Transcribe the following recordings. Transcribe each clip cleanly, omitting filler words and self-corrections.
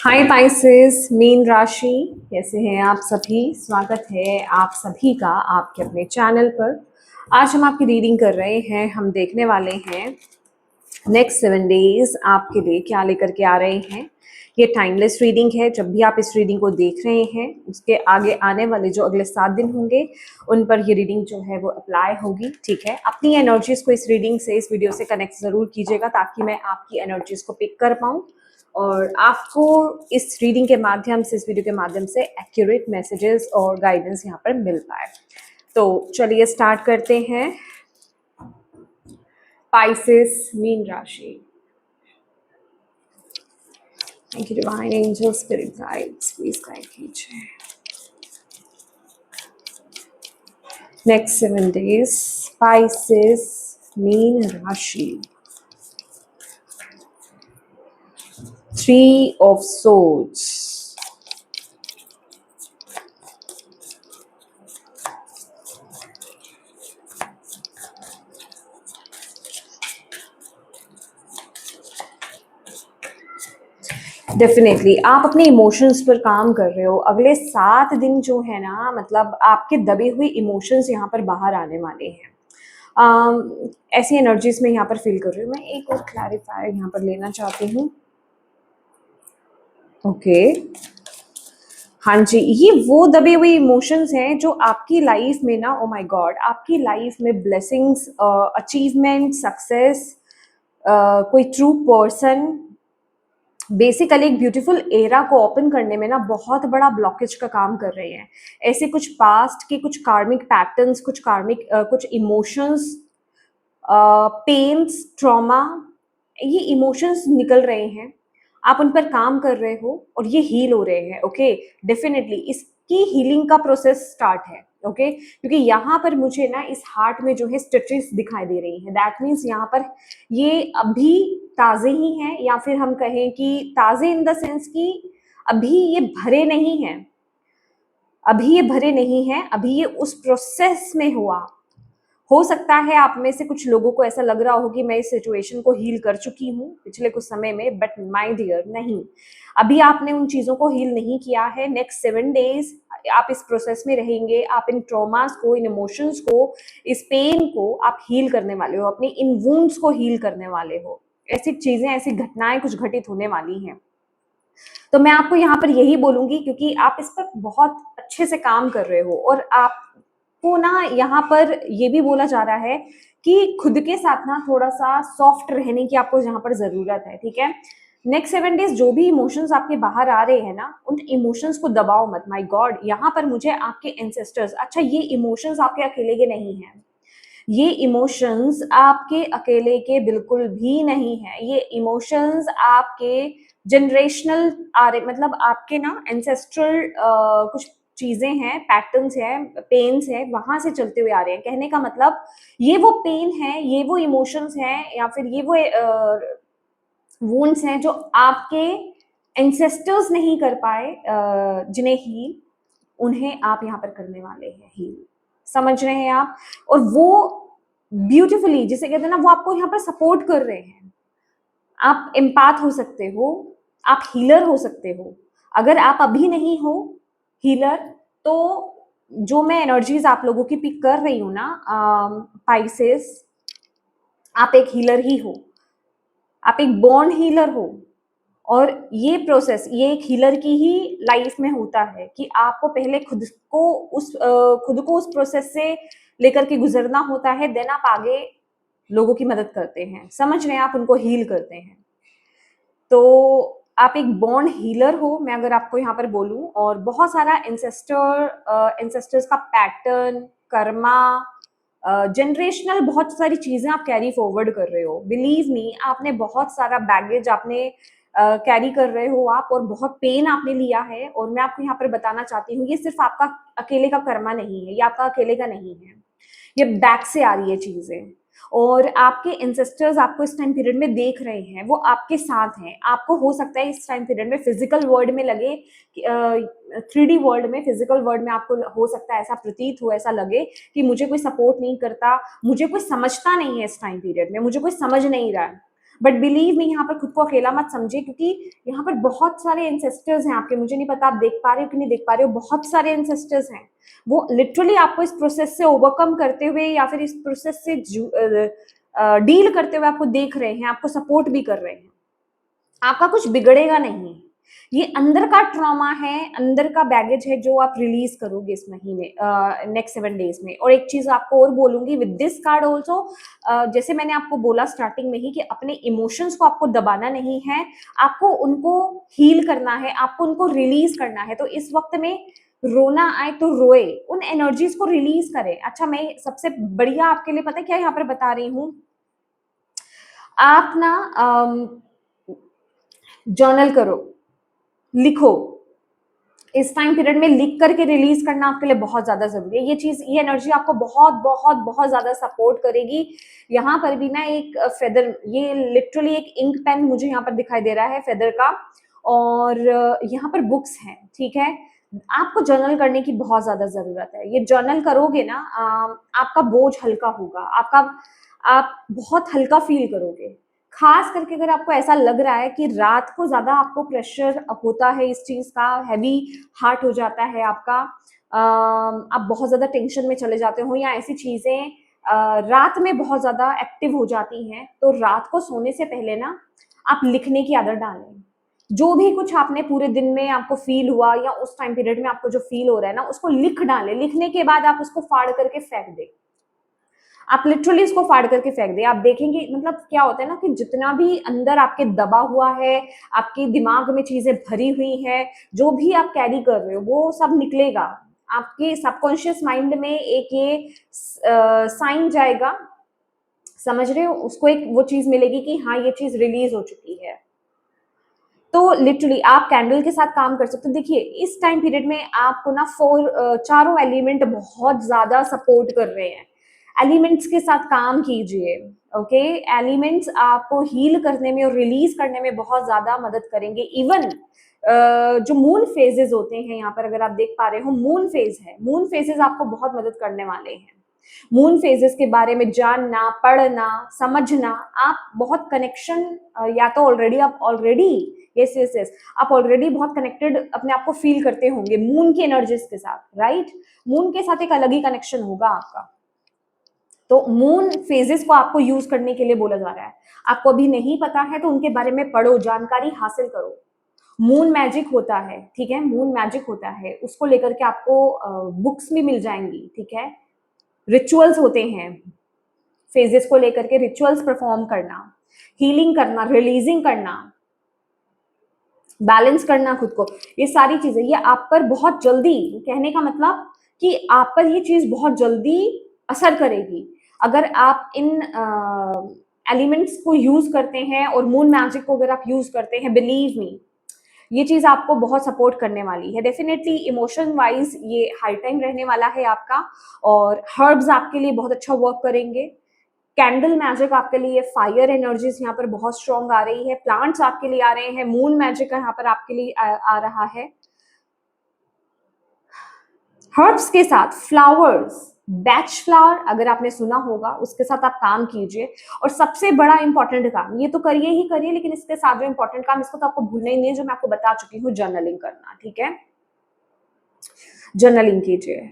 हाय Pisces, mean राशि। कैसे हैं आप सभी? स्वागत है आप सभी का आपके अपने चैनल पर। आज हम आपकी रीडिंग कर रहे हैं। हम देखने वाले हैं नेक्स्ट 7 डेज आपके लिए क्या लेकर के आ रहे हैं। ये टाइमलेस रीडिंग है। जब भी आप इस रीडिंग को देख रहे हैं उसके आगे आने वाले जो अगले 7 दिन होंगे उन पर ये रीडिंग जो है वो अप्लाई होगी। ठीक है, अपनी एनर्जीज को इस रीडिंग से, इस वीडियो से कनेक्ट जरूर कीजिएगा ताकि मैं आपकी एनर्जीज को पिक कर पाऊँ और आपको इस रीडिंग के माध्यम से, इस वीडियो के माध्यम से एक्यूरेट मैसेजेस और गाइडेंस यहाँ पर मिल पाए। तो चलिए स्टार्ट करते हैं। पाइसेस, मीन राशि। Thank you divine angel spirit guides, please guide कीजिए नेक्स्ट 7 डेज। पाइसेस, मीन राशि। 3 of Swords, डेफिनेटली आप अपने इमोशंस पर काम कर रहे हो। अगले 7 दिन जो है ना, मतलब आपके दबे हुए इमोशंस यहाँ पर बाहर आने वाले हैं। ऐसी एनर्जीज में यहाँ पर फील कर रही हूँ। मैं एक और क्लैरिफायर यहाँ पर लेना चाहती हूँ। ओके, हाँ जी, ये वो दबे हुए इमोशंस हैं जो आपकी लाइफ में ना, ओ माय गॉड, आपकी लाइफ में ब्लेसिंग्स, अचीवमेंट, सक्सेस, कोई ट्रू पर्सन, बेसिकली एक ब्यूटीफुल एरा को ओपन करने में ना बहुत बड़ा ब्लॉकेज का काम कर रहे हैं। ऐसे कुछ पास्ट के कुछ कार्मिक पैटर्न्स, कुछ कार्मिक कुछ इमोशंस, पेन्स, ट्रॉमा, ये इमोशंस निकल रहे हैं। आप उन पर काम कर रहे हो और ये हील हो रहे हैं। ओके, डेफिनेटली इसकी हीलिंग का प्रोसेस स्टार्ट है। ओके, क्योंकि यहाँ पर मुझे ना इस हार्ट में जो है स्टिचेस दिखाई दे रही हैं। दैट मीन्स यहाँ पर ये अभी ताज़े ही हैं, या फिर हम कहें कि ताज़े इन द सेंस कि अभी ये भरे नहीं हैं। अभी ये भरे नहीं हैं, अभी ये उस प्रोसेस में हुआ। हो सकता है आप में से कुछ लोगों को ऐसा लग रहा हो कि मैं इस सिचुएशन को हील कर चुकी हूँ पिछले कुछ समय में, बट माय डियर, नहीं, अभी आपने उन चीज़ों को हील नहीं किया है। नेक्स्ट 7 डेज आप इस प्रोसेस में रहेंगे। आप इन ट्रॉमास को, इन इमोशंस को, इस पेन को आप हील करने वाले हो, अपने इन वुंड्स को हील करने वाले हो। ऐसी चीज़ें, ऐसी घटनाएं कुछ घटित होने वाली हैं। तो मैं आपको यहाँ पर यही बोलूंगी, क्योंकि आप इस पर बहुत अच्छे से काम कर रहे हो और आपको ना यहाँ पर ये भी बोला जा रहा है कि खुद के साथ ना थोड़ा सा सॉफ्ट रहने की आपको यहाँ पर जरूरत है। ठीक है, नेक्स्ट 7 डेज जो भी इमोशंस आपके बाहर आ रहे हैं ना, उन इमोशंस को दबाओ मत। माय गॉड, यहाँ पर मुझे आपके एंसेस्टर्स, अच्छा ये इमोशंस आपके अकेले के नहीं हैं। ये इमोशंस आपके अकेले के बिल्कुल भी नहीं है। ये इमोशंस आपके जनरेशनल आ रहे, मतलब आपके ना एंसेस्ट्रल कुछ चीजें हैं, पैटर्न्स हैं, पेन्स हैं, वहां से चलते हुए आ रहे हैं। कहने का मतलब ये वो पेन है, ये वो इमोशंस हैं, या फिर ये वो वुंड्स हैं जो आपके एंसेस्टर्स नहीं कर पाए, जिन्हें हील, उन्हें आप यहाँ पर करने वाले हैं हील। समझ रहे हैं आप? और वो ब्यूटिफुली, जिसे कहते हैं ना, वो आपको यहाँ पर सपोर्ट कर रहे हैं। आप एम्पाथ हो सकते हो, आप हीलर हो सकते हो। अगर आप अभी नहीं हो हीलर, तो जो मैं एनर्जीज आप लोगों की पिक कर रही हूँ ना, पाइसेस, आप एक हीलर ही हो। आप एक बॉर्न हीलर हो। और ये प्रोसेस, ये एक हीलर की ही लाइफ में होता है कि आपको पहले खुद को उस प्रोसेस से लेकर के गुजरना होता है, देन आप आगे लोगों की मदद करते हैं। समझ रहे हैं? आप उनको हील करते हैं। तो आप एक बॉर्न हीलर हो, मैं अगर आपको यहाँ पर बोलूं, और बहुत सारा एंसेस्टर्स का पैटर्न, कर्मा, जनरेशनल बहुत सारी चीजें आप कैरी फॉरवर्ड कर रहे हो। बिलीव मी, आपने बहुत सारा बैगेज आपने कैरी कर रहे हो आप, और बहुत पेन आपने लिया है। और मैं आपको यहाँ पर बताना चाहती हूँ, ये सिर्फ आपका अकेले का कर्मा नहीं है, ये आपका अकेले का नहीं है, ये बैक से आ रही है चीजें। और आपके एंसेस्टर्स आपको इस टाइम पीरियड में देख रहे हैं, वो आपके साथ हैं। आपको हो सकता है इस टाइम पीरियड में फिजिकल वर्ल्ड में लगे, 3D वर्ल्ड में, फिजिकल वर्ल्ड में आपको हो सकता है ऐसा प्रतीत हो, ऐसा लगे कि मुझे कोई सपोर्ट नहीं करता, मुझे कोई समझता नहीं है, इस टाइम पीरियड में मुझे कोई समझ नहीं रहा है। बट बिलीव मी, यहाँ पर खुद को अकेला मत समझिए, क्योंकि यहाँ पर बहुत सारे एंसेस्टर्स हैं आपके, मुझे नहीं पता आप देख पा रहे हो कि नहीं देख पा रहे हो, बहुत सारे एंसेस्टर्स हैं, वो लिटरली आपको इस प्रोसेस से ओवरकम करते हुए या फिर इस प्रोसेस से डील करते हुए आपको देख रहे हैं, आपको सपोर्ट भी कर रहे हैं। आपका कुछ बिगड़ेगा नहीं, ये अंदर का ट्रॉमा है, अंदर का बैगेज है जो आप रिलीज करोगे इस महीने, नेक्स्ट 7 डेज में। और एक चीज आपको और बोलूंगी विद दिस कार्ड ऑल्सो, जैसे मैंने आपको बोला स्टार्टिंग में ही कि अपने इमोशंस को आपको दबाना नहीं है, आपको उनको हील करना है, आपको उनको रिलीज करना है। तो इस वक्त में रोना आए तो रोए, उन एनर्जीज को रिलीज करें। अच्छा, मैं सबसे बढ़िया आपके लिए पता है क्या यहाँ पर बता रही हूँ, आप ना जर्नल करो, लिखो, इस टाइम पीरियड में लिख करके रिलीज करना आपके लिए बहुत ज्यादा जरूरी है। ये चीज, ये एनर्जी आपको बहुत बहुत बहुत ज्यादा सपोर्ट करेगी। यहाँ पर भी ना एक फेदर, ये लिटरली एक इंक पेन मुझे यहाँ पर दिखाई दे रहा है फेदर का, और यहाँ पर बुक्स हैं, ठीक है। आपको जर्नल करने की बहुत ज्यादा जरूरत है। ये जर्नल करोगे ना, आपका बोझ हल्का होगा, आप बहुत हल्का फील करोगे। खास करके अगर आपको ऐसा लग रहा है कि रात को ज्यादा आपको प्रेशर होता है इस चीज का, हैवी हार्ट हो जाता है आपका, आप बहुत ज्यादा टेंशन में चले जाते हो, या ऐसी चीजें रात में बहुत ज्यादा एक्टिव हो जाती हैं, तो रात को सोने से पहले ना आप लिखने की आदत डालें। जो भी कुछ आपने पूरे दिन में आपको फील हुआ, या उस टाइम पीरियड में आपको जो फील हो रहा है ना, उसको लिख डालें। लिखने के बाद आप उसको फाड़ करके फेंक दें, आप लिटरली इसको फाड़ करके फेंक दे। आप देखेंगे मतलब क्या होता है ना, कि जितना भी अंदर आपके दबा हुआ है, आपके दिमाग में चीजें भरी हुई है, जो भी आप कैरी कर रहे हो वो सब निकलेगा। आपके सबकॉन्शियस माइंड में एक ये साइन जाएगा, समझ रहे हो, उसको एक वो चीज मिलेगी कि हाँ ये चीज रिलीज हो चुकी है। तो लिटरली आप कैंडल के साथ काम कर सकते हो। देखिए इस टाइम पीरियड में आपको ना चारों एलिमेंट बहुत ज्यादा सपोर्ट कर रहे हैं। एलिमेंट्स के साथ काम कीजिए, ओके। एलिमेंट्स आपको हील करने में और रिलीज करने में बहुत ज्यादा मदद करेंगे। इवन जो मून फेजेस होते हैं, यहाँ पर अगर आप देख पा रहे हो मून फेज है, मून फेजेस आपको बहुत मदद करने वाले हैं। मून फेजेस के बारे में जानना, पढ़ना, समझना, आप बहुत कनेक्शन, या तो ऑलरेडी यस यस यस, आप ऑलरेडी बहुत कनेक्टेड अपने आप को फील करते होंगे मून की एनर्जीज के साथ, राइट। मून के साथ एक अलग ही कनेक्शन होगा आपका। तो मून फेजेस को आपको यूज करने के लिए बोला जा रहा है। आपको अभी नहीं पता है तो उनके बारे में पढ़ो, जानकारी हासिल करो। मून मैजिक होता है, ठीक है, मून मैजिक होता है, उसको लेकर के आपको बुक्स भी मिल जाएंगी, ठीक है। रिचुअल्स होते हैं, फेजेस को लेकर के रिचुअल्स परफॉर्म करना, हीलिंग करना, रिलीजिंग करना, बैलेंस करना खुद को, ये सारी चीजें ये आप पर बहुत जल्दी, कहने का मतलब कि आप पर ये चीज बहुत जल्दी असर करेगी अगर आप इन एलिमेंट्स को यूज करते हैं, और मून मैजिक को अगर आप यूज करते हैं। बिलीव मी, ये चीज आपको बहुत सपोर्ट करने वाली है। डेफिनेटली इमोशन वाइज ये हाई टाइम रहने वाला है आपका, और हर्ब्स आपके लिए बहुत अच्छा वर्क करेंगे। कैंडल मैजिक आपके लिए, फायर एनर्जीज यहाँ पर बहुत स्ट्रॉन्ग आ रही है, प्लांट्स आपके लिए आ रहे हैं, मून मैजिक यहाँ पर आपके लिए आ रहा है। हर्ब्स के साथ फ्लावर्स, बैच फ्लावर अगर आपने सुना होगा, उसके साथ आप काम कीजिए। और सबसे बड़ा इंपॉर्टेंट काम, ये तो करिए ही करिए, लेकिन इसके साथ जो इंपॉर्टेंट काम, इसको तो आपको भूलना ही नहीं है, जो मैं आपको बता चुकी हूँ, जर्नलिंग करना, ठीक है। जर्नलिंग कीजिए।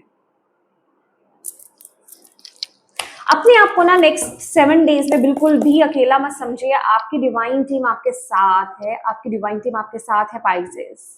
अपने आप को ना नेक्स्ट 7 डेज में बिल्कुल भी अकेला मत समझिए। आपकी डिवाइन टीम आपके साथ है, आपकी डिवाइन टीम आपके साथ है पाइसेस।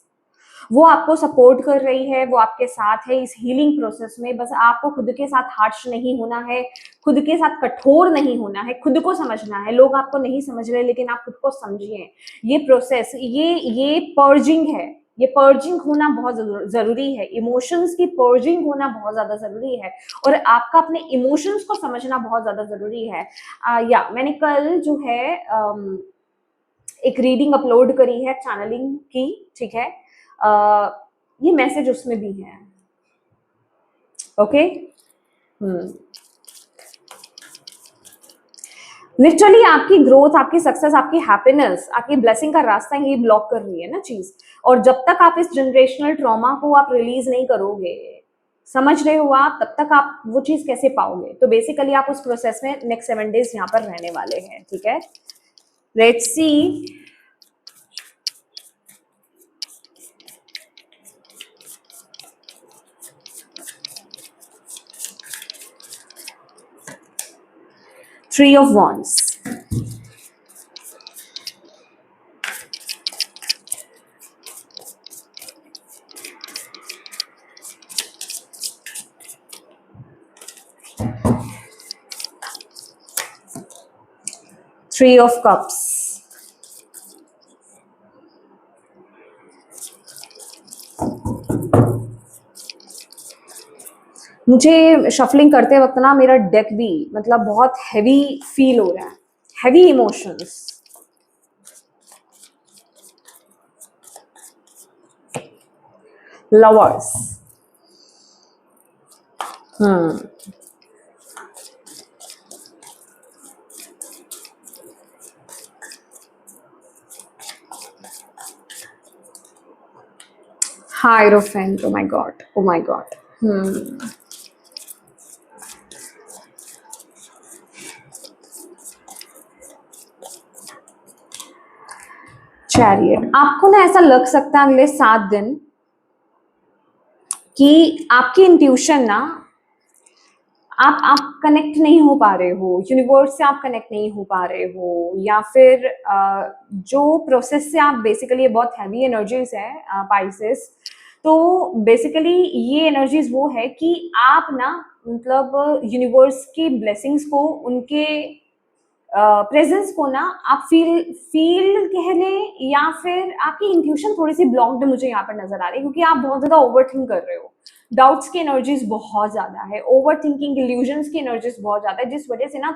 वो आपको सपोर्ट कर रही है, वो आपके साथ है इस हीलिंग प्रोसेस में। बस आपको खुद के साथ हार्श नहीं होना है, खुद के साथ कठोर नहीं होना है, खुद को समझना है। लोग आपको नहीं समझ रहे, लेकिन आप खुद को समझिए। ये प्रोसेस, ये पर्जिंग है, ये पर्जिंग होना बहुत जरूरी है। इमोशंस की पर्जिंग होना बहुत ज्यादा जरूरी है, और आपका अपने इमोशंस को समझना बहुत ज्यादा जरूरी है। या मैंने कल जो है एक रीडिंग अपलोड करी है चैनलिंग की, ठीक है। ये मैसेज उसमें भी है, ओके। लिटरली आपकी ग्रोथ, आपकी सक्सेस, आपकी हैप्पीनेस, आपकी ब्लेसिंग का रास्ता ही ब्लॉक कर रही है ना चीज। और जब तक आप इस जनरेशनल ट्रॉमा को आप रिलीज नहीं करोगे, समझ रहे हो आप, तब तक आप वो चीज कैसे पाओगे। तो बेसिकली आप उस प्रोसेस में नेक्स्ट 7 डेज यहाँ पर रहने वाले हैं, ठीक है। Let's see. Three of Wands. Three of Cups. मुझे शफलिंग करते वक्त ना मेरा डेक भी मतलब बहुत हैवी फील हो रहा है, heavy emotions. Lovers. Hierophant. Oh my god. Oh my god. Chariot. आपको ना ऐसा लग सकता है अगले 7 दिन कि आपकी इंट्यूशन ना आप कनेक्ट नहीं हो पा रहे हो, यूनिवर्स से आप कनेक्ट नहीं हो पा रहे हो, या फिर जो प्रोसेस से आप बेसिकली, ये बहुत हैवी एनर्जीज है पाइसेस. तो बेसिकली ये एनर्जीज वो है कि आप ना मतलब यूनिवर्स की ब्लेसिंग्स को, उनके प्रेजेंस को ना आप फील कह लें, या फिर आपकी इंट्यूशन थोड़ी सी ब्लॉक्ड मुझे यहाँ पर नजर आ रही है, क्योंकि आप बहुत ज्यादा ओवर थिंक कर रहे हो. डाउट्स की एनर्जीज बहुत ज्यादा है, ओवर थिंकिंग, इल्यूजन्स की एनर्जीज बहुत ज्यादा है, जिस वजह से ना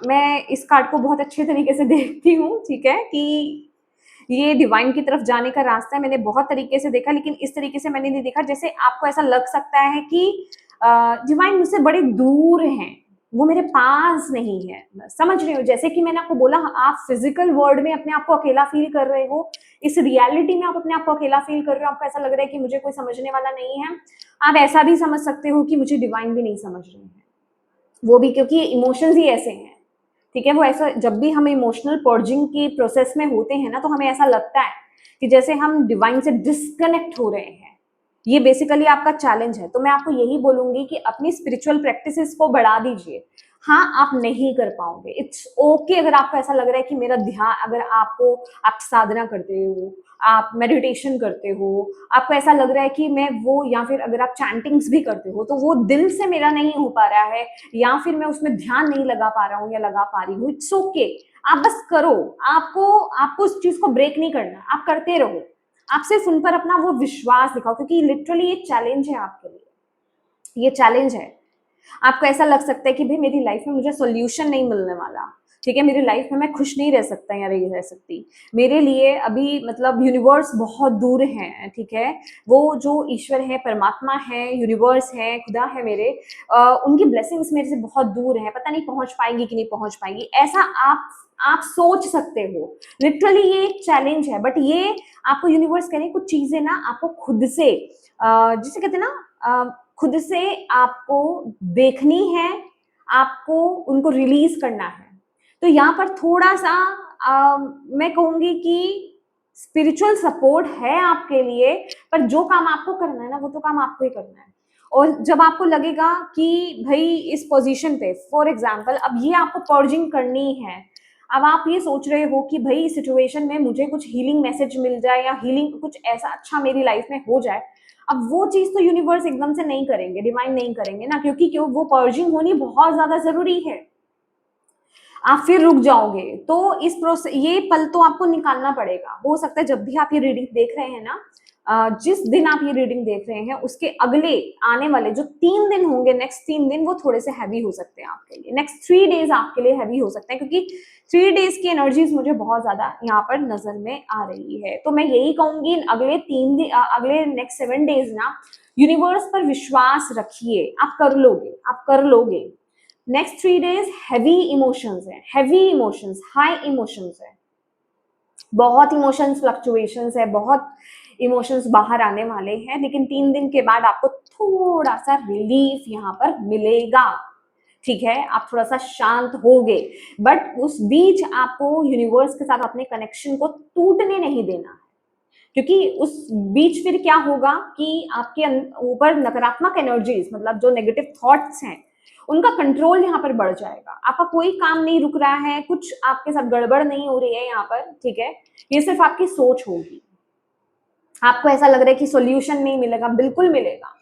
मैं इस कार्ड को बहुत अच्छे तरीके से देखती हूँ, ठीक है, कि ये डिवाइन की तरफ जाने का रास्ता है. मैंने बहुत तरीके से देखा, लेकिन इस तरीके से मैंने नहीं देखा. जैसे आपको ऐसा लग सकता है कि डिवाइन मुझसे बड़े दूर हैं, वो मेरे पास नहीं है. समझ रहे हो, जैसे कि मैंने आपको बोला, आप फिजिकल वर्ल्ड में अपने आप को अकेला फील कर रहे हो, इस रियलिटी में आप अपने आप को अकेला फील कर रहे हो, आपको ऐसा लग रहा है कि मुझे कोई समझने वाला नहीं है. आप ऐसा भी समझ सकते हो कि मुझे डिवाइन भी नहीं समझ रहे हैं, वो भी क्योंकि इमोशंस ही ऐसे हैं, ठीक है. वो ऐसा, जब भी हम इमोशनल पर्जिंग की प्रोसेस में होते हैं ना, तो हमें ऐसा लगता है कि जैसे हम डिवाइन से डिस्कनेक्ट हो रहे हैं. ये बेसिकली आपका चैलेंज है. तो मैं आपको यही बोलूंगी कि अपनी स्पिरिचुअल प्रैक्टिसेस को बढ़ा दीजिए. हाँ, आप नहीं कर पाओगे, इट्स ओके. अगर आपको ऐसा लग रहा है कि मेरा ध्यान, अगर आप साधना करते हो, आप मेडिटेशन करते हो, आपको ऐसा लग रहा है कि मैं वो, या फिर अगर आप चैंटिंग्स भी करते हो, तो वो दिल से मेरा नहीं हो पा रहा है, या फिर मैं उसमें ध्यान नहीं लगा पा रहा हूँ या लगा पा रही हूँ, इट्स ओके. आप बस करो. आपको उस चीज को ब्रेक नहीं करना, आप करते रहो. आप सिर्फ उन पर अपना वो विश्वास दिखाओ, क्योंकि लिटरली ये चैलेंज है आपके लिए, ये चैलेंज है. आपको ऐसा लग सकता है कि भाई मेरी लाइफ में मुझे सॉल्यूशन नहीं मिलने वाला, ठीक है, मेरी लाइफ में मैं खुश नहीं रह सकता या नहीं रह सकती, मेरे लिए अभी मतलब यूनिवर्स बहुत दूर है, ठीक है. वो जो ईश्वर है, परमात्मा है, यूनिवर्स है, खुदा है मेरे, उनकी ब्लेसिंग्स मेरे से बहुत दूर है, पता नहीं पहुंच पाएंगी कि नहीं पहुंच पाएंगी, ऐसा आप सोच सकते हो. लिटरली ये एक चैलेंज है, बट ये आपको यूनिवर्स कह रहे हैं कुछ चीजें ना आपको खुद से, जिसे कहते हैं ना, खुद से आपको देखनी है, आपको उनको रिलीज करना है. तो यहाँ पर थोड़ा सा मैं कहूंगी कि स्पिरिचुअल सपोर्ट है आपके लिए, पर जो काम आपको करना है ना, वो तो काम आपको ही करना है. और जब आपको लगेगा कि भाई इस पोजीशन पे, फॉर एग्जांपल, अब ये आपको पर्जिंग करनी है, अब आप ये सोच रहे हो कि भाई इस सिचुएशन में मुझे कुछ हीलिंग मैसेज मिल जाए, या हीलिंग कुछ ऐसा अच्छा मेरी लाइफ में हो जाए. अब वो चीज तो यूनिवर्स एकदम से नहीं करेंगे, डिवाइन नहीं करेंगे ना, क्योंकि क्यों, वो पर्जिंग होनी बहुत ज्यादा जरूरी है. आप फिर रुक जाओगे, तो इस प्रोसेस, ये पल तो आपको निकालना पड़ेगा. हो सकता है जब भी आप ये रीडिंग देख रहे हैं ना, जिस दिन आप ये रीडिंग देख रहे हैं, उसके अगले आने वाले जो 3 दिन होंगे, नेक्स्ट 3 दिन, वो थोड़े से हैवी हो सकते हैं आपके लिए. नेक्स्ट 3 डेज आपके लिए हैवी हो सकते हैं, क्योंकि 3 डेज की एनर्जीज मुझे बहुत ज्यादा यहाँ पर नजर में आ रही है. तो मैं यही कहूंगी, अगले 3 दिन, अगले नेक्स्ट 7 डेज ना, यूनिवर्स पर विश्वास रखिए, आप कर लोगे, आप कर लोगे. नेक्स्ट 3 डेज हैवी इमोशंस है, हैवी इमोशंस, हाई इमोशंस है, बहुत इमोशंस फ्लक्चुएशंस है, बहुत इमोशंस बाहर आने वाले हैं. लेकिन 3 दिन के बाद आपको थोड़ा सा रिलीफ यहाँ पर मिलेगा, ठीक है, आप थोड़ा सा शांत होगे, बट उस बीच आपको यूनिवर्स के साथ अपने कनेक्शन को टूटने नहीं देना है, क्योंकि उस बीच फिर क्या होगा कि आपके ऊपर नकारात्मक एनर्जीज, मतलब जो नेगेटिव थॉट्स हैं, उनका कंट्रोल यहाँ पर बढ़ जाएगा। आपका कोई काम नहीं रुक रहा है, कुछ आपके साथ गड़बड़ नहीं हो रही है यहाँ पर, ठीक है, ये सिर्फ आपकी सोच होगी। आपको ऐसा लग रहा है कि सॉल्यूशन नहीं मिलेगा, बिल्कुल मिलेगा,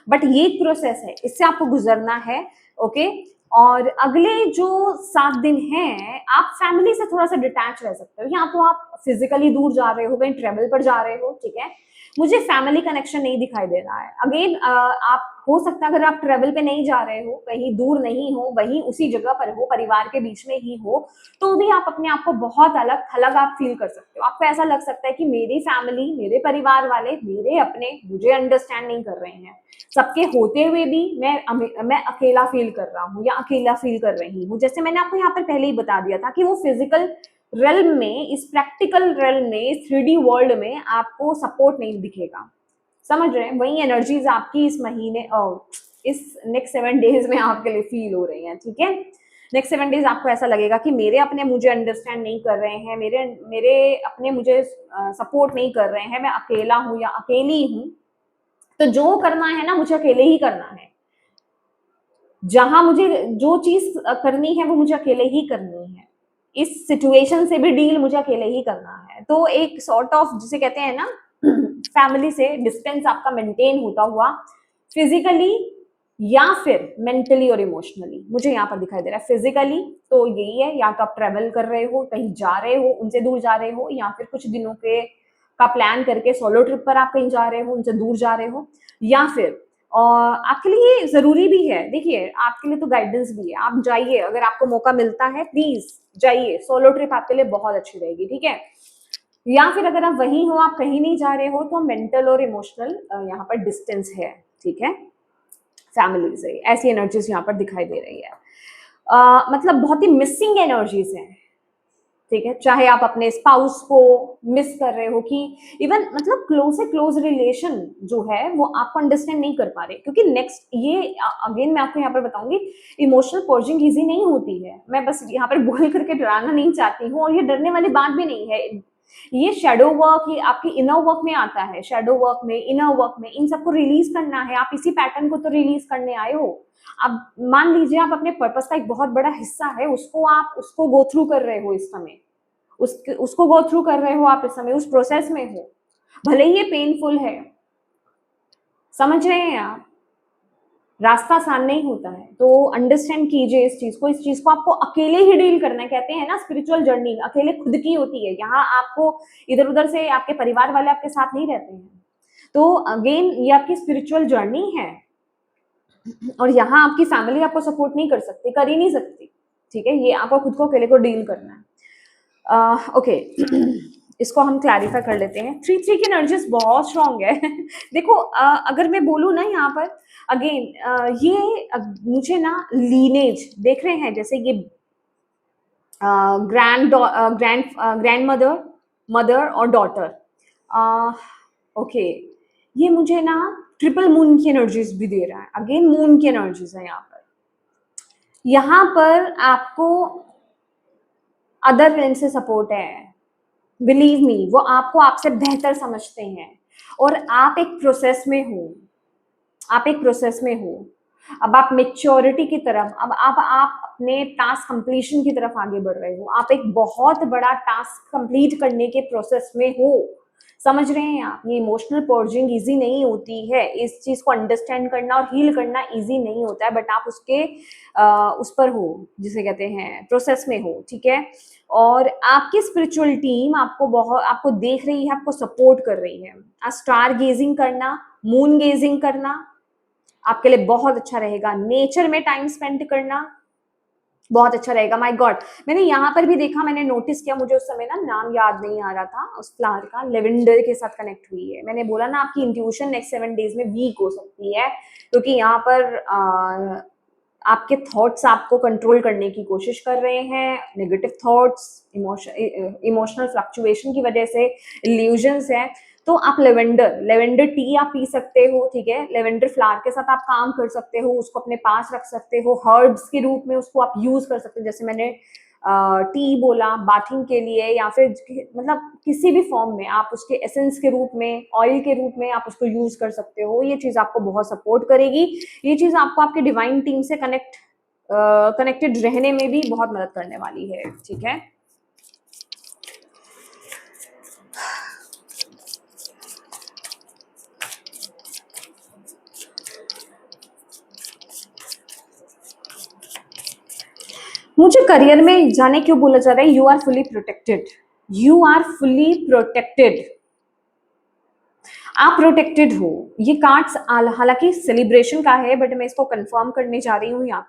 बट ये एक प्रोसेस है, इससे आपको गुजरना है। ओके, और अगले जो 7 दिन हैं आप फैमिली से थोड़ा सा डिटैच रह सकते हो, या तो आप फिजिकली दूर जा रहे हो, कहीं ट्रेवल पर जा रहे हो, ठीक है, मुझे फैमिली कनेक्शन नहीं दिखाई दे रहा है। अगेन आप हो सकता है अगर आप ट्रेवल पे नहीं जा रहे हो, कहीं दूर नहीं हो, वहीं उसी जगह पर हो, परिवार के बीच में ही हो, तो भी आप अपने आप को बहुत अलग थलग आप फील कर सकते हो। आपको ऐसा लग सकता है कि मेरी फैमिली, मेरे परिवार वाले मेरे अपने मुझे अंडरस्टैंड नहीं कर रहे हैं, सबके होते हुए भी मैं अकेला फील कर रहा हूँ या अकेला फील कर रही हूँ। जैसे मैंने आपको यहाँ पर पहले ही बता दिया था कि वो फिजिकल रेल्म में, इस प्रैक्टिकल रेल्म में, इस 3D वर्ल्ड में आपको सपोर्ट नहीं दिखेगा, समझ रहे हैं? वही एनर्जीज आपकी इस महीने इस नेक्स्ट 7 डेज में आपके लिए फील हो रही हैं, ठीक है। नेक्स्ट 7 डेज आपको ऐसा लगेगा कि मेरे अपने मुझे अंडरस्टैंड नहीं कर रहे हैं, मेरे मेरे अपने मुझे सपोर्ट नहीं कर रहे हैं, मैं अकेला हूँ या अकेली हूँ, तो जो करना है ना मुझे अकेले ही करना है, जहां मुझे जो चीज करनी है वो मुझे अकेले ही करनी है, इस सिचुएशन से भी डील मुझे अकेले ही करना है। तो एक सॉर्ट ऑफ जिसे कहते हैं ना फैमिली से डिस्टेंस आपका मेंटेन होता हुआ फिजिकली या फिर मेंटली और इमोशनली, मुझे यहाँ पर दिखाई दे रहा है। फिजिकली तो यही है, या तो आप ट्रेवल कर रहे हो, कहीं जा रहे हो, उनसे दूर जा रहे हो, या फिर कुछ दिनों के का प्लान करके सोलो ट्रिप पर आप कहीं जा रहे हो, उनसे दूर जा रहे हो, या फिर और आपके लिए जरूरी भी है, देखिए आपके लिए तो गाइडेंस भी है, आप जाइए, अगर आपको मौका मिलता है प्लीज जाइए, सोलो ट्रिप आपके लिए बहुत अच्छी रहेगी, ठीक है। या फिर अगर आप वहीं हो, आप कहीं नहीं जा रहे हो, तो मेंटल और इमोशनल यहाँ पर डिस्टेंस है, ठीक है, फैमिली से ऐसी एनर्जीज यहाँ पर दिखाई दे रही है। मतलब बहुत ही मिसिंग एनर्जीज हैं, ठीक है, चाहे आप अपने स्पाउस को मिस कर रहे हो, कि इवन मतलब क्लोज से क्लोज रिलेशन जो है वो आपको अंडरस्टैंड नहीं कर पा रहे, क्योंकि नेक्स्ट ये अगेन मैं आपको यहाँ पर बताऊंगी, इमोशनल पर्जिंग इजी नहीं होती है, मैं बस यहाँ पर बोल करके डराना नहीं चाहती हूँ, और ये डरने वाली बात भी नहीं है, ये शेडो वर्क, ये आपकी इनर वर्क में आता है, शेडो वर्क में, इनर वर्क में, इन सबको रिलीज करना है, आप इसी पैटर्न को तो रिलीज करने आए हो। अब मान लीजिए आप अपने पर्पस का एक बहुत बड़ा हिस्सा है, उसको गो थ्रू कर रहे हो इस समय, उसको गो थ्रू कर रहे हो आप इस समय, उस प्रोसेस में हो, भले ही ये पेनफुल है, समझ रहे हैं आप, रास्ता आसान नहीं होता है, तो अंडरस्टैंड कीजिए इस चीज को आपको अकेले ही डील करना है। कहते हैं ना स्पिरिचुअल जर्नी अकेले खुद की होती है, यहाँ आपको इधर उधर से आपके परिवार वाले आपके साथ नहीं रहते हैं, तो अगेन ये आपकी स्पिरिचुअल जर्नी है, और यहाँ आपकी फैमिली आपको सपोर्ट नहीं कर सकती, कर ही नहीं सकती, ठीक है, ये आपको खुद को अकेले को डील करना है। ओके इसको हम क्लैरिफाई कर लेते हैं। 3 की एनर्जीज बहुत स्ट्रांग है देखो अगर मैं बोलूँ ना यहाँ पर अगेन ये मुझे ना लीनेज देख रहे हैं, जैसे ये ग्रैंड मदर, मदर और डॉटर, ओके ये मुझे ना ट्रिपल मून की एनर्जीज भी दे रहा है, अगेन मून की एनर्जीज है यहाँ पर। यहाँ पर आपको अदर रेन से सपोर्ट है, बिलीव मी, वो आपको आपसे बेहतर समझते हैं, और आप एक प्रोसेस में हो, आप एक प्रोसेस में हो, अब आप मेच्योरिटी की तरफ, अब आप अपने टास्क कंप्लीशन की तरफ आगे बढ़ रहे हो, आप एक बहुत बड़ा टास्क कंप्लीट करने के प्रोसेस में हो, समझ रहे हैं आप। ये इमोशनल पर्जिंग इजी नहीं होती है, इस चीज को अंडरस्टैंड करना और हील करना इजी नहीं होता है, बट आप उसके उस पर हो, जिसे कहते हैं प्रोसेस में हो, ठीक है। और आपकी स्पिरिचुअल टीम आपको देख रही है, आपको सपोर्ट कर रही है। स्टार गेजिंग करना, मून गेजिंग करना आपके लिए बहुत अच्छा रहेगा, नेचर में टाइम स्पेंड करना बहुत अच्छा रहेगा। माय गॉड, मैंने यहाँ पर भी देखा, मैंने नोटिस किया, मुझे उस समय ना नाम याद नहीं आ रहा था उस फ्लावर का, लेवेंडर के साथ कनेक्ट हुई है। मैंने बोला ना आपकी इंट्यूशन नेक्स्ट 7 डेज में वीक हो सकती है, क्योंकि यहाँ पर आपके थॉट्स आपको कंट्रोल करने की कोशिश कर रहे हैं, नेगेटिव थॉट्स, इमोशनल फ्लक्चुएशन की वजह से, इल्यूजन्स है, तो आप लेवेंडर लेवेंडर टी आप पी सकते हो, ठीक है, लेवेंडर फ्लावर के साथ आप काम कर सकते हो, उसको अपने पास रख सकते हो, हर्ब्स के रूप में उसको आप यूज कर सकते हो, जैसे मैंने टी बोला बाथिंग के लिए, या फिर मतलब किसी भी फॉर्म में आप उसके एसेंस के रूप में, ऑयल के रूप में आप उसको यूज कर सकते हो। ये चीज आपको बहुत सपोर्ट करेगी, ये चीज आपको आपके डिवाइन टीम से कनेक्टेड रहने में भी बहुत मदद करने वाली है, ठीक है। मुझे करियर में जाने क्यों बोला जा रहा है, you are fully protected, you are fully protected, आप प्रोटेक्टेड हो। ये कार्ड्स हालांकि सेलिब्रेशन का है, बट मैं इसको कंफर्म करने जा रही हूँ यहाँ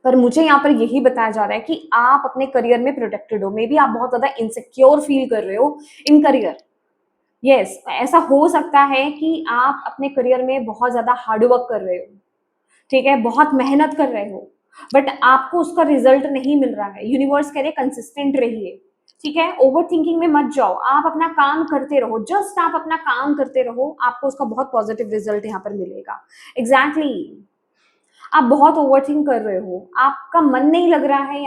पर मुझे यहाँ पर यही बताया जा रहा है कि आप अपने करियर में प्रोटेक्टेड हो। मे बी आप बहुत ज्यादा इनसिक्योर फील कर रहे हो इन करियर, यस, ऐसा हो सकता है कि आप अपने करियर में बहुत ज्यादा हार्डवर्क कर रहे हो, ठीक है, बहुत मेहनत कर रहे हो, बट आपको उसका रिजल्ट नहीं मिल रहा है। यूनिवर्स कह रहे कंसिस्टेंट रहिए, ठीक है, ओवर थिंकिंग में मत जाओ, आप अपना काम करते रहो, जस्ट आप अपना काम करते रहो, आपको उसका बहुत पॉजिटिव रिजल्ट यहाँ पर मिलेगा। एग्जैक्टली आप बहुत ओवरथिंक कर रहे हो, आपका मन नहीं लग रहा है,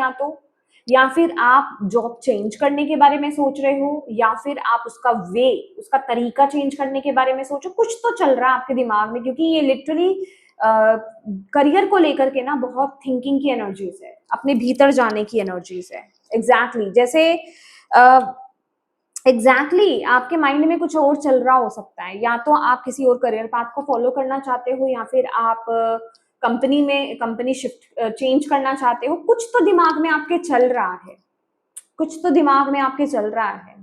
या फिर आप जॉब चेंज करने के बारे में सोच रहे हो, या फिर आप उसका तरीका चेंज करने के बारे में सोचो, कुछ तो चल रहा है आपके दिमाग में, क्योंकि ये लिटरली करियर को लेकर के ना बहुत थिंकिंग की एनर्जीज है, अपने भीतर जाने की एनर्जीज है। एग्जैक्टली जैसे एग्जैक्टली आपके माइंड में कुछ और चल रहा हो सकता है, या तो आप किसी और करियर पाथ को फॉलो करना चाहते हो, या फिर आप कंपनी शिफ्ट चेंज करना चाहते हो, कुछ तो दिमाग में आपके चल रहा है, कुछ तो दिमाग में आपके चल रहा है।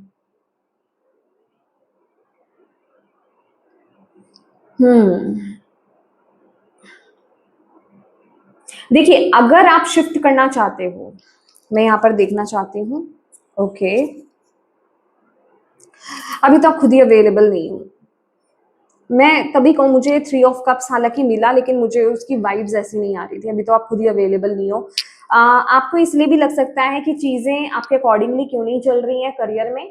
देखिए, अगर आप शिफ्ट करना चाहते हो, मैं यहाँ पर देखना चाहती हूँ, ओके, अभी तो आप खुद ही अवेलेबल नहीं हो। मैं तभी कहूँ, मुझे 3 ऑफ कप्स हालांकि मिला, लेकिन मुझे उसकी वाइब्स ऐसी नहीं आ रही थी। अभी तो आप खुद ही अवेलेबल नहीं हो। आपको इसलिए भी लग सकता है कि चीजें आपके अकॉर्डिंगली क्यों नहीं चल रही हैं करियर में।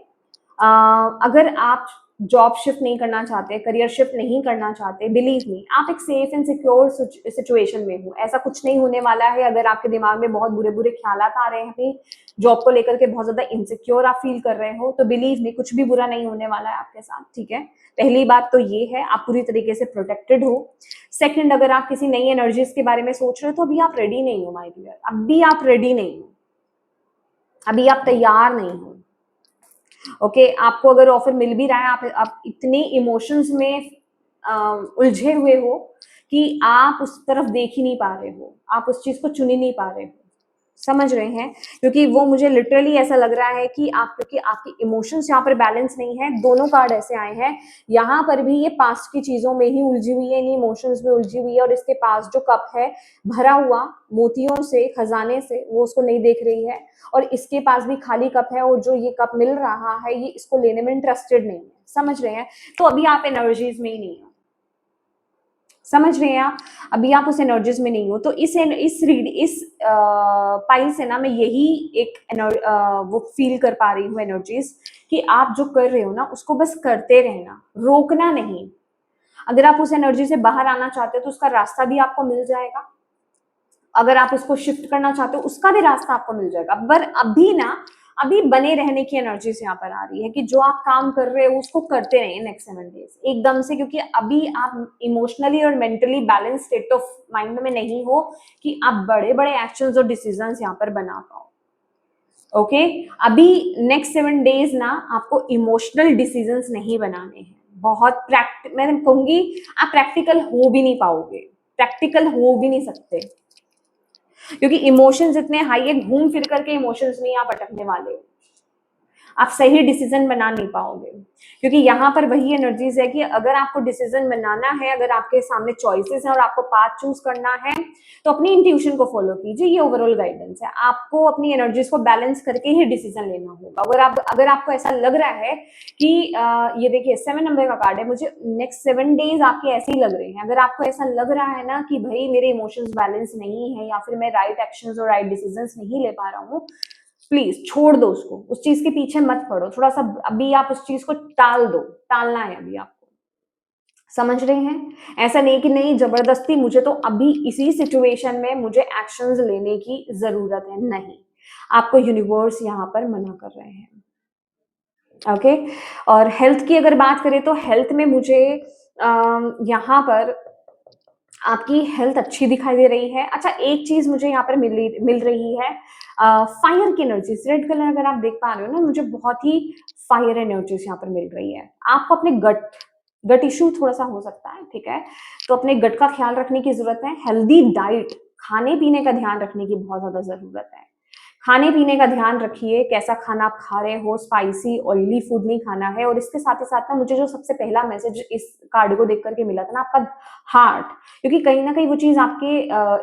अगर आप जॉब शिफ्ट नहीं करना चाहते, करियर शिफ्ट नहीं करना चाहते, बिलीव मी, आप एक सेफ एंड सिक्योर सिचुएशन में हो। ऐसा कुछ नहीं होने वाला है। अगर आपके दिमाग में बहुत बुरे बुरे ख्यालात आ रहे हैं अपनी जॉब को लेकर के, बहुत ज्यादा इनसिक्योर आप फील कर रहे हो, तो बिलीव मी, कुछ भी बुरा नहीं होने वाला है आपके साथ, ठीक है। पहली बात तो ये है, आप पूरी तरीके से प्रोटेक्टेड हो। सेकंड, अगर आप किसी नई एनर्जीज के बारे में सोच रहे हो, तो अभी आप रेडी नहीं हो माय डियर, अभी आप रेडी नहीं हो, अभी आप तैयार नहीं हो। ओके, आपको अगर ऑफर मिल भी रहा है, आप इतने इमोशंस में उलझे हुए हो कि आप उस तरफ देख ही नहीं पा रहे हो, आप उस चीज को चुन ही नहीं पा रहे हो, समझ रहे हैं। क्योंकि वो मुझे लिटरली ऐसा लग रहा है कि क्योंकि आपकी इमोशंस यहाँ पर बैलेंस नहीं है। दोनों कार्ड ऐसे आए हैं, यहाँ पर भी ये पास्ट की चीजों में ही उलझी हुई है, इन इमोशंस में उलझी हुई है, और इसके पास जो कप है भरा हुआ मोतियों से, खजाने से, वो उसको नहीं देख रही है, और इसके पास भी खाली कप है, और जो ये कप मिल रहा है, ये इसको लेने में इंटरेस्टेड नहीं है, समझ रहे हैं। तो अभी आप एनर्जीज में ही नहीं हो, समझ रहे हैं आप, अभी आप उस एनर्जीज में नहीं हो। तो इस पाइल से ना मैं यही एक वो फील कर पा रही हूँ एनर्जीज, कि आप जो कर रहे हो ना उसको बस करते रहना, रोकना नहीं। अगर आप उस एनर्जी से बाहर आना चाहते हो तो उसका रास्ता भी आपको मिल जाएगा, अगर आप उसको शिफ्ट करना चाहते हो उसका भी रास्ता आपको मिल जाएगा। पर अभी बने रहने की एनर्जी से यहाँ पर आ रही है कि जो आप काम कर रहे हो उसको करते रहिए नेक्स्ट 7 डेज एकदम से, क्योंकि अभी आप इमोशनली और mentally balance state of mind में नहीं हो कि आप बड़े बड़े एक्शंस और डिसीजंस यहाँ पर बना पाओ। ओके, अभी नेक्स्ट 7 डेज ना आपको इमोशनल डिसीजंस नहीं बनाने हैं, मैं कहूंगी आप प्रैक्टिकल हो भी नहीं पाओगे, प्रैक्टिकल हो भी नहीं सकते, क्योंकि इमोशंस इतने हाई है, घूम फिर करके इमोशंस में आप अटकने वाले हो, आप सही डिसीजन बना नहीं पाओगे। क्योंकि यहाँ पर वही एनर्जीज है कि अगर आपको डिसीजन बनाना है, अगर आपके सामने चॉइसेस हैं और आपको पाथ चूज करना है, तो अपनी इंट्यूशन को फॉलो कीजिए, ये ओवरऑल गाइडेंस है। आपको अपनी एनर्जीज को बैलेंस करके ही डिसीजन लेना होगा। अगर आपको ऐसा लग रहा है कि ये देखिए 7 नंबर का कार्ड है, मुझे नेक्स्ट 7 डेज आपके ऐसे ही लग रहे हैं, अगर आपको ऐसा लग रहा है ना कि भाई मेरे इमोशंस बैलेंस नहीं है, या फिर मैं राइट एक्शंस और राइट डिसीजंस नहीं ले पा रहा हूँ, प्लीज छोड़ दो उसको, उस चीज के पीछे मत पड़ो, थोड़ा सा अभी आप उस चीज को टाल दो, टालना है अभी आपको, समझ रहे हैं? ऐसा नहीं कि नहीं जबरदस्ती मुझे तो अभी इसी सिचुएशन में मुझे एक्शंस लेने की जरूरत है, नहीं, आपको यूनिवर्स यहाँ पर मना कर रहे हैं। ओके और हेल्थ की अगर बात करें तो हेल्थ में मुझे यहाँ पर आपकी हेल्थ अच्छी दिखाई दे रही है। अच्छा एक चीज मुझे यहाँ पर मिल रही है, फायर की एनर्जीज, रेड कलर अगर आप देख पा रहे हो ना, मुझे बहुत ही फायर एनर्जीज यहाँ पर मिल रही है। आपको अपने गट इश्यू थोड़ा सा हो सकता है, ठीक है, तो अपने गट का ख्याल रखने की जरूरत है। हेल्दी डाइट, खाने पीने का ध्यान रखने की बहुत ज्यादा जरूरत है। खाने पीने का ध्यान रखिए, कैसा खाना आप खा रहे हो, स्पाइसी ऑयली फूड नहीं खाना है। और इसके साथ ही साथ ना मुझे जो सबसे पहला मैसेज इस कार्ड को देख करके मिला था ना, आपका हार्ट, क्योंकि कहीं ना कहीं वो चीज आपके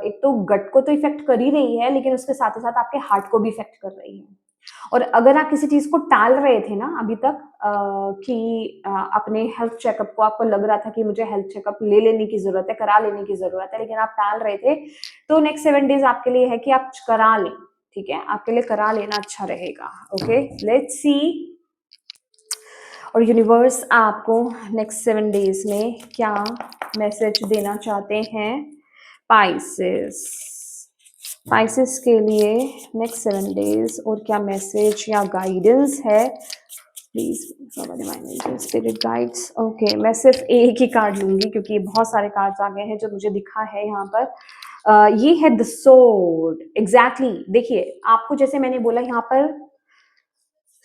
एक तो गट को तो इफेक्ट कर ही रही है, लेकिन उसके साथ ही साथ आपके हार्ट को भी इफेक्ट कर रही है। और अगर आप किसी चीज को टाल रहे थे ना अभी तक कि अपने हेल्थ चेकअप को, आपको लग रहा था कि मुझे हेल्थ चेकअप ले लेने की जरूरत है, करा लेने की जरूरत है, लेकिन आप टाल रहे थे, तो नेक्स्ट 7 डेज आपके लिए है कि आप करा लें, ठीक है, आपके लिए करा लेना अच्छा रहेगा। ओके लेट्स सी, और यूनिवर्स आपको नेक्स्ट 7 डेज में क्या मैसेज देना चाहते हैं पाइसेस, पाइसेस के लिए नेक्स्ट 7 डेज, और क्या मैसेज या गाइडेंस है प्लीज स्पिरिट गाइड्स। ओके मैं सिर्फ एक ही कार्ड लूंगी क्योंकि बहुत सारे कार्ड्स आ गए हैं जो मुझे दिखा है यहाँ पर। ये है द सोर्ड, एग्जैक्टली देखिए आपको जैसे मैंने बोला यहाँ पर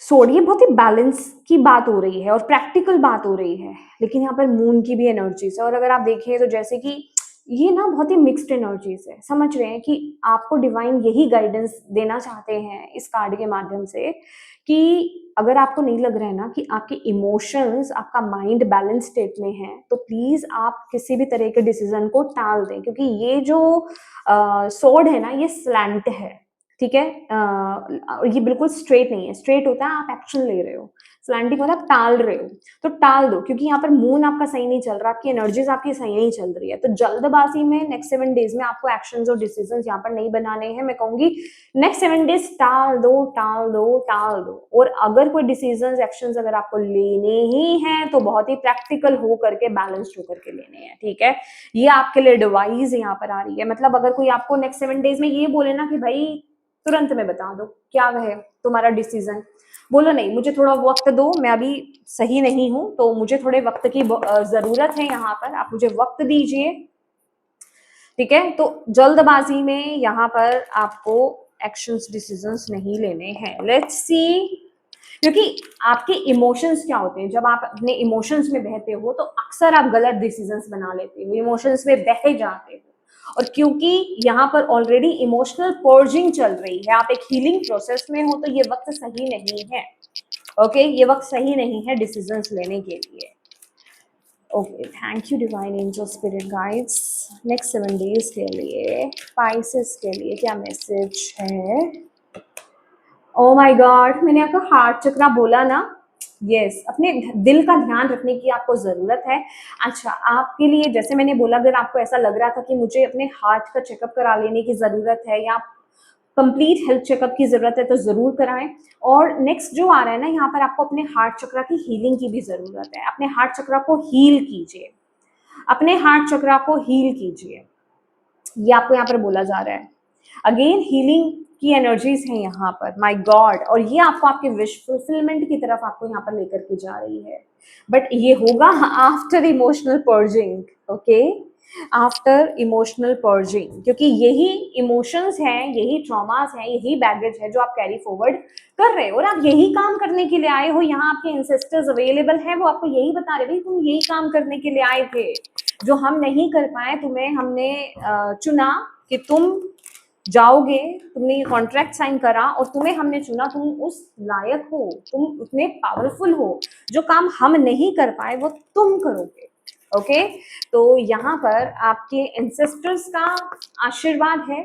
सोर्ड, ये बहुत ही बैलेंस की बात हो रही है और प्रैक्टिकल बात हो रही है, लेकिन यहाँ पर मून की भी एनर्जीज है। और अगर आप देखें तो जैसे कि ये ना बहुत ही मिक्स्ड एनर्जीज है, समझ रहे हैं कि आपको डिवाइन यही गाइडेंस देना चाहते हैं इस कार्ड के माध्यम से कि अगर आपको नहीं लग रहा है ना कि आपके इमोशंस, आपका माइंड बैलेंस स्टेट में है, तो प्लीज आप किसी भी तरह के डिसीजन को टाल दें, क्योंकि ये जो सोर्ड है ना ये स्लैंट है, ठीक है, ये बिल्कुल स्ट्रेट नहीं है। स्ट्रेट होता है आप एक्शन ले रहे हो, स्लैंटिंग होता है आप टाल रहे हो, तो टाल दो, क्योंकि यहाँ पर मून आपका सही नहीं चल रहा, आपकी एनर्जीज आपकी सही नहीं चल रही है। तो जल्दबाजी में नेक्स्ट 7 डेज में आपको एक्शंस और डिसीजंस यहाँ पर नहीं बनाने हैं। मैं कहूंगी नेक्स्ट 7 डेज टाल दो, टाल दो, टाल दो। और अगर कोई डिसीजंस एक्शंस अगर आपको लेने ही हैं तो बहुत ही प्रैक्टिकल हो करके, बैलेंस्ड होकर के लेने हैं, ठीक है। ये आपके लिए एडवाइस यहाँ पर आ रही है। मतलब अगर कोई आपको नेक्स्ट 7 डेज में ये बोले ना कि भाई तुरंत में बता दो क्या है तुम्हारा डिसीजन, बोलो नहीं मुझे थोड़ा वक्त दो, मैं अभी सही नहीं हूं, तो मुझे थोड़े वक्त की जरूरत है, यहाँ पर आप मुझे वक्त दीजिए, ठीक है। तो जल्दबाजी में यहाँ पर आपको एक्शंस डिसीजंस नहीं लेने हैं। लेट्स सी, क्योंकि आपके इमोशंस क्या होते हैं, जब आप अपने इमोशंस में बहते हो तो अक्सर आप गलत डिसीजंस बना लेते हो, इमोशंस में बह जाते हो। और क्योंकि यहाँ पर ऑलरेडी इमोशनल पर्जिंग चल रही है, आप एक हीलिंग प्रोसेस में हो, तो ये वक्त सही नहीं है। ओके ये वक्त सही नहीं है डिसीजंस लेने के लिए। Okay thank you divine angel spirit guides. Next 7 days के लिए स्पाइसेस के लिए क्या मैसेज है? ओ माय गॉड, मैंने आपको हार्ट चक्रा बोला ना, यस अपने दिल का ध्यान रखने की आपको जरूरत है। अच्छा आपके लिए जैसे मैंने बोला, अगर आपको ऐसा लग रहा था कि मुझे अपने हार्ट का चेकअप करा लेने की जरूरत है या कंप्लीट हेल्थ चेकअप की जरूरत है, तो जरूर कराएं। और नेक्स्ट जो आ रहा है ना, यहाँ पर आपको अपने हार्ट चक्रा की हीलिंग की भी जरूरत है। अपने हार्ट चक्रा को हील कीजिए, अपने हार्ट चक्रा को हील कीजिए, ये आपको यहाँ पर बोला जा रहा है। अगेन हीलिंग की एनर्जीज हैं यहाँ पर, माय गॉड, और ये आपको आपके विश फुलफिलमेंट की तरफ आपको यहाँ पर लेकर के जा रही है। बट ये होगा after emotional purging, okay after emotional purging, क्योंकि यही इमोशंस हैं, यही ट्रॉमास हैं, यही बैगेज है जो आप कैरी फॉरवर्ड कर रहे हो, और आप यही काम करने के लिए आए हो। यहाँ आपके इंसेस्टर्स अवेलेबल हैं, वो आपको यही बता रहे भाई तुम यही काम करने के लिए आए थे, जो हम नहीं कर पाए, तुम्हें हमने चुना कि तुम जाओगे, तुमने ये कॉन्ट्रैक्ट साइन करा और तुम्हें हमने चुना, तुम उस लायक हो, तुम उतने पावरफुल हो, जो काम हम नहीं कर पाए वो तुम करोगे। ओके तो यहाँ पर आपके एंसेस्टर्स का आशीर्वाद है।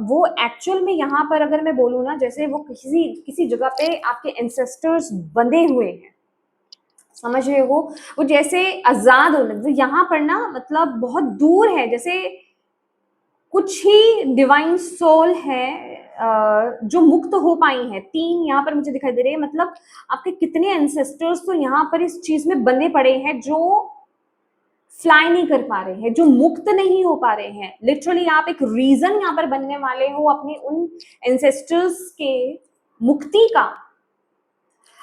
वो एक्चुअल में यहाँ पर अगर मैं बोलूँ ना, जैसे वो किसी जगह पे आपके एंसेस्टर्स बंधे हुए हैं, समझ रहे हो, वो जैसे आजाद होने, यहाँ पर ना मतलब बहुत दूर है, जैसे कुछ ही डिवाइन सोल है जो मुक्त हो पाई हैं, 3 यहाँ पर मुझे दिखाई दे रही है, मतलब आपके कितने एंसेस्टर्स तो यहाँ पर इस चीज में बंधे पड़े हैं जो फ्लाई नहीं कर पा रहे हैं, जो मुक्त नहीं हो पा रहे हैं। लिटरली आप एक रीजन यहाँ पर बनने वाले हो अपने उन एंसेस्टर्स के मुक्ति का।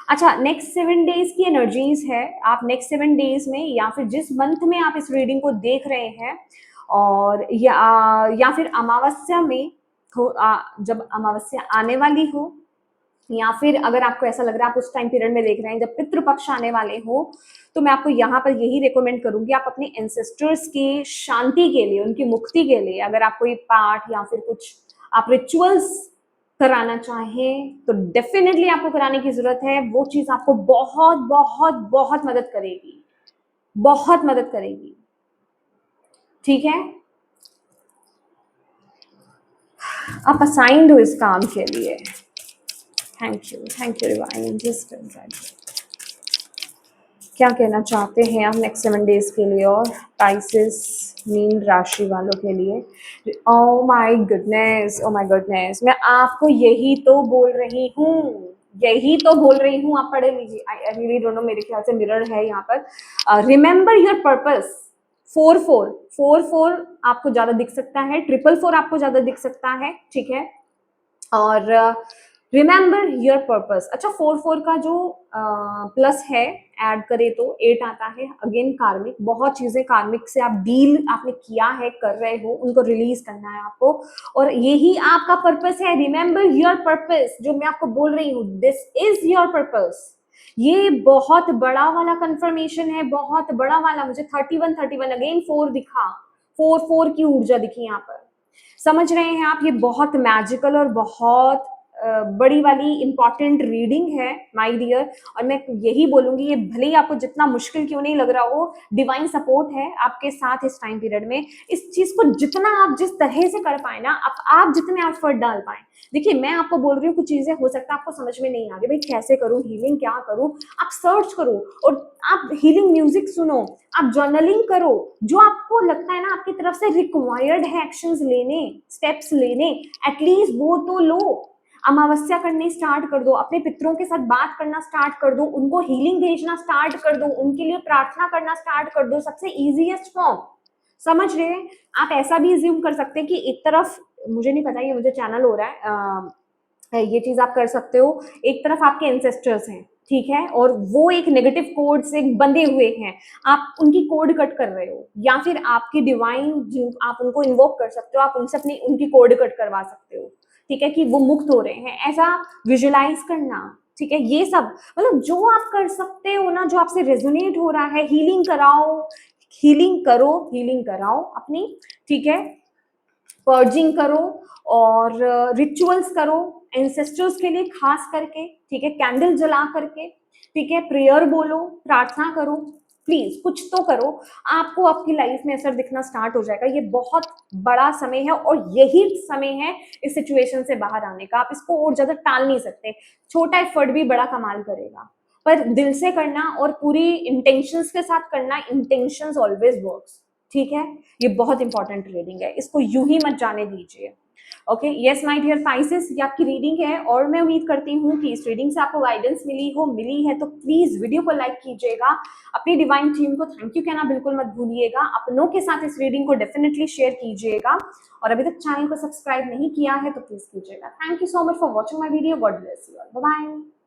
अच्छा, नेक्स्ट 7 डेज की एनर्जीज है, आप नेक्स्ट 7 डेज में या फिर जिस मंथ में आप इस रीडिंग को देख रहे हैं, और या फिर अमावस्या में जब अमावस्या आने वाली हो, या फिर अगर आपको ऐसा लग रहा है आप उस टाइम पीरियड में देख रहे हैं जब पितृपक्ष आने वाले हो, तो मैं आपको यहाँ पर यही रिकमेंड करूंगी, आप अपने एंसेस्टर्स की शांति के लिए, उनकी मुक्ति के लिए, अगर आप कोई पाठ या फिर कुछ आप रिचुअल्स कराना चाहें तो डेफिनेटली आपको कराने की जरूरत है। वो चीज आपको बहुत बहुत बहुत मदद करेगी, बहुत मदद करेगी। ठीक है, आप असाइंड हो इस काम के लिए। Thank you divine. क्या कहना चाहते हैं आप नेक्स्ट 7 डेज के लिए और पाइसेस मीन राशि वालों के लिए? Oh my goodness, oh my goodness, मैं आपको यही तो बोल रही हूँ, यही तो बोल रही हूँ। आप पढ़े लीजिए। आई रियली डोंट नो, मेरे ख्याल से मिरर है यहाँ पर। Remember your purpose. 4 आपको ज्यादा दिख सकता है, 4 आपको ज्यादा दिख सकता है, ठीक है। और रिमेंबर योर पर्पस। अच्छा, 4 का जो प्लस है ऐड करे तो 8 आता है। अगेन कार्मिक, बहुत चीजें कार्मिक से आप डील आपने किया है, कर रहे हो, उनको रिलीज करना है आपको, और यही आपका पर्पस है। रिमेंबर योर पर्पस, जो मैं आपको बोल रही हूँ, दिस इज योर पर्पस। ये बहुत बड़ा वाला कंफर्मेशन है, बहुत बड़ा वाला। मुझे 31 अगेन 4 दिखा, 4 की ऊर्जा दिखी यहाँ पर। समझ रहे हैं आप? ये बहुत मैजिकल और बहुत बड़ी वाली इंपॉर्टेंट रीडिंग है माय डियर। और मैं यही बोलूंगी, ये भले ही आपको जितना मुश्किल क्यों नहीं लग रहा हो, डिवाइन सपोर्ट है आपके साथ इस टाइम पीरियड में। इस चीज को जितना आप जिस तरह से कर पाए ना, आप जितने एफर्ट डाल पाए। देखिए, मैं आपको बोल रही हूँ कुछ चीजें हो सकता है आपको समझ में नहीं आ रही, भाई कैसे करूँ हीलिंग, क्या करूँ। आप सर्च करो और आप हीलिंग म्यूजिक सुनो, आप जर्नलिंग करो, जो आपको लगता है ना आपकी तरफ से रिक्वायर्ड है एक्शंस लेने, स्टेप्स लेने, एटलीस्ट वो तो लो। अमावस्या करने स्टार्ट कर दो, अपने पितरों के साथ बात करना स्टार्ट कर दो, उनको हीलिंग भेजना स्टार्ट कर दो, उनके लिए प्रार्थना करना स्टार्ट कर दो। सबसे इजीएस्ट फॉर्म, समझ रहे हैं आप? ऐसा भी एज्यूम कर सकते हैं कि एक तरफ, मुझे नहीं पता, ये मुझे चैनल हो रहा है, ये चीज आप कर सकते हो, एक तरफ आपके एंसेस्टर्स हैं, ठीक है, और वो एक नेगेटिव कोड से बंधे हुए हैं, आप उनकी कोड कट कर रहे हो, या फिर आपकी डिवाइन, आप उनको इन्वोक कर सकते हो, आप उनसे अपनी उनकी कोड कट करवा सकते हो, ठीक है, कि वो मुक्त हो रहे हैं, ऐसा विजुलाइज करना, ठीक है। ये सब मतलब जो आप कर सकते हो ना, जो आपसे रेजोनेट हो रहा है, हीलिंग कराओ, हीलिंग करो, हीलिंग कराओ अपनी, ठीक है, पर्जिंग करो और रिचुअल्स करो एंसेस्टर्स के लिए खास करके, ठीक है, कैंडल जला करके, ठीक है, प्रेयर बोलो, प्रार्थना करो, प्लीज कुछ तो करो। आपको आपकी लाइफ में असर दिखना स्टार्ट हो जाएगा। ये बहुत बड़ा समय है और यही समय है इस सिचुएशन से बाहर आने का। आप इसको और ज्यादा टाल नहीं सकते। छोटा एफर्ट भी बड़ा कमाल करेगा, पर दिल से करना और पूरी इंटेंशंस के साथ करना। इंटेंशंस ऑलवेज वर्क्स, ठीक है। ये बहुत इंपॉर्टेंट रीडिंग है, इसको यूं ही मत जाने दीजिए। Okay, yes my dear Pisces, ये आपकी रीडिंग है और मैं उम्मीद करती हूँ कि इस रीडिंग से आपको गाइडेंस मिली है तो प्लीज वीडियो को लाइक कीजिएगा, अपनी डिवाइन टीम को थैंक यू कहना बिल्कुल मत भूलिएगा, अपनों के साथ इस रीडिंग को डेफिनेटली शेयर कीजिएगा, और अभी तक चैनल को सब्सक्राइब नहीं किया है तो प्लीज कीजिएगा। Thank you so much for watching my video. God bless you all, bye bye.